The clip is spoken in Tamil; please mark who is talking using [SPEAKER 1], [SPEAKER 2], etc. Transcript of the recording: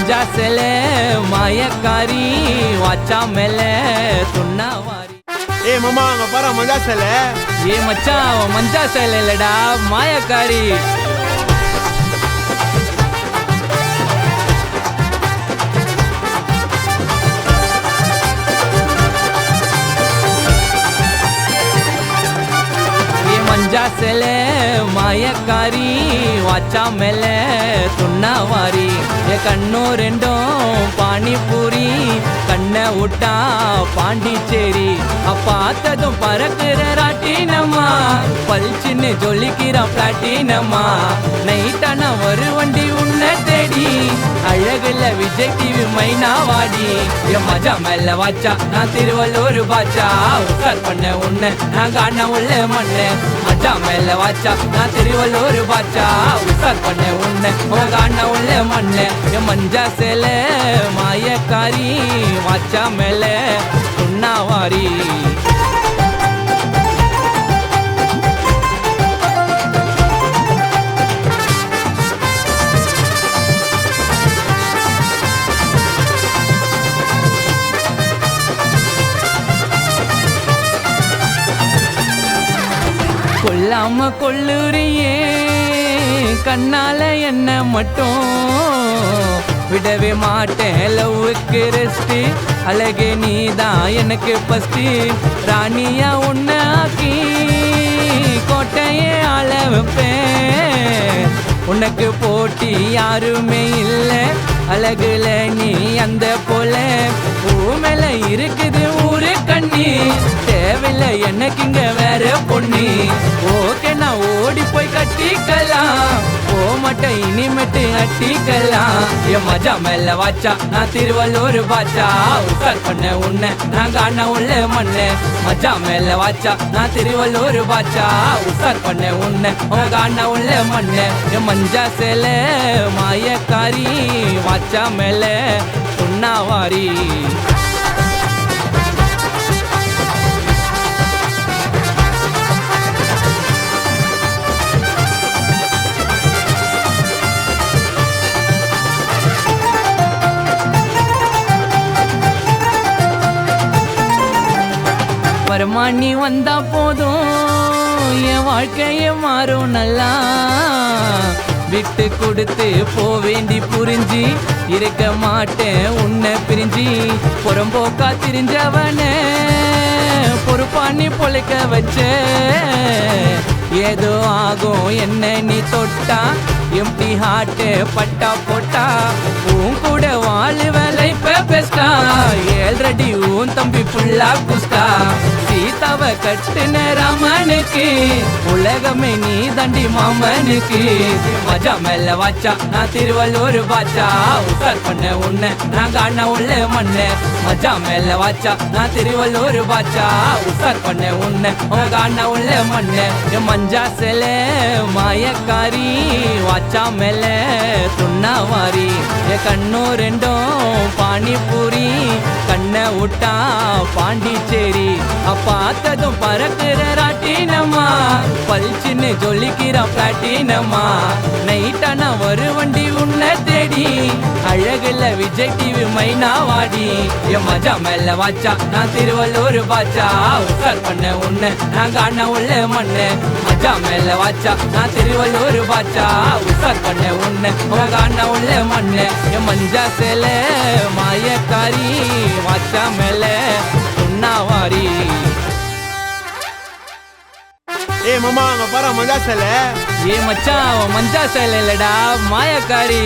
[SPEAKER 1] மஞ்சா செலே மாயக்காரி வாச்சா மேலே துண்ணாவாரி.
[SPEAKER 2] ஏய் மாமா அங்க பாரு மஞ்சா சேலை.
[SPEAKER 1] ஏ மச்சான் மஞ்சா சேலை இல்லடா மாயக்காரி. மஞ்சா சேலை மாயக்காரி வாச்சா மேலே துண்ணாவாரி. என் கண்ணோ ரெண்டும் பானிபூரி கண்ணை விட்டா பாண்டிச்சேரி. பார்த்ததும் பறக்குற ராட்டினம்மா பல்ச்சின்னு ஜொலிக்கிற பிளாட்டினம்மா. நைட்டானா ஒரு வண்டி உன்னை தேடி அழகுல விஜய் டிவி மைனா வாடி. என் மஜா மேல வாச்சா நான் திருவள்ளூர் பாச்சா உட்கார் பண்ண உன்னை நான் காண உள்ள மண்ணு. மஜா மேல வாச்சா நான் திருவள்ளூர் பாச்சா உட்கார் பண்ண உன்னை காண உள்ள மண்ணு. என் மஞ்சா சேலை மாயக்காரி வாச்சா மேல துண்ணாவாரி. கொல்லாம கொல்லுறியே கண்ணால என்ன மட்டும் விடவே மாட்டேன். லவ்வுக்கு ரெஸ்ட் அழகே நீதான் எனக்கு ஃபஸ்ட். ராணியா உன்னை ஆக்கி கோட்டையே ஆள வைப்பேன். உனக்கு போட்டி யாருமே இல்லை அழகுல நீ அந்த போல. ஊமேல இருக்குது ஊரு கண்ணி தேவையில்லை எனக்கு இங்க வேற பொண்ணு. ஓகே நான் ஓடி போய் கட்டிக்கலாம் போமாட்டேன் இனிமேட்டு அட்டிக்கலாம். என் மஜா மேல வாச்சா நான் திருவள்ளூர் பாச்சா உட்கார் பண்ண உன்னை நான் காண உள்ள மண்ணு. மஜா மேல வாச்சா நான் திருவள்ளூர் பாச்சா உட்கார் பண்ண உன்னை காண உள்ள மண்ணு. என் மஞ்சா சேலை மாயக்காரி வாச்சா மேல துண்ணாவாரி. வரமானி வந்தா போதும் என் வாழ்க்கைய மாறும் நல்லா. விட்டு கொடுத்து போவேண்டி புரிஞ்சு இருக்க மாட்டேன் உன்னை பிரிஞ்சு. புறம்போக்கா திரிஞ்சவன பொறுப்பானி பொழைக்க வச்ச. ஏதோ ஆகும் என்ன நீ தொட்டா எம்டி ஹார்ட்டு பட்டா போட்டா. உன் கூட வாழ் வேலை பெஸ்டா ஏழ்ரெடி உன் தம்பி ஃபுல்லா குஸ்டா. சீதாவை கட்டுன ராமனுக்கு உலகமே நீ தண்டி மாமனுக்கு. மஜா மேல வாச்சா நான் திருவள்ளூர் பாச்சா உட்கார் பண்ண உன்னை நான் காண உள்ள மண்ணு. மஜா மேல வாச்சா நான் திருவள்ளூர் பாச்சா உட்கார் பண்ண உன்னை காண உள்ள மண்ணு. மஞ்சா சேலை மாயக்காரி வாச்சா மேல துண்ணாவாரி. என் கண்ணோ ரெண்டும் பானிபூரி கண்ணை விட்டா பாண்டிச்சேரி. பார்த்ததும் பறக்குற ராட்டினம்மா பல்ச்சின்னு ஜொலிக்கிற பிளாட்டினம்மா. நைட்டானா ஒரு வண்டி உன்னை தேடி அழகுல விஜய் டிவி மைனா வாடி. என் மஜா மேல வாச்சா நான் திருவள்ளூர் பாச்சா உட்கார் பண்ண உன்னை நான் காண உள்ள மண்ணு. மஜா மேல வாச்சா நான் திருவள்ளூர் பாச்சா உட்கார் பண்ண உன்னை காண உள்ள மண்ணு. என் மஞ்சா சேலை மாயக்காரி வாச்சா மேல துண்ணாவாரி.
[SPEAKER 2] ஏய் மாமா அங்க பாரு மஞ்சா சேலை.
[SPEAKER 1] ஏ மச்சான் மஞ்சா சேலை இல்லடா மாயக்காரி.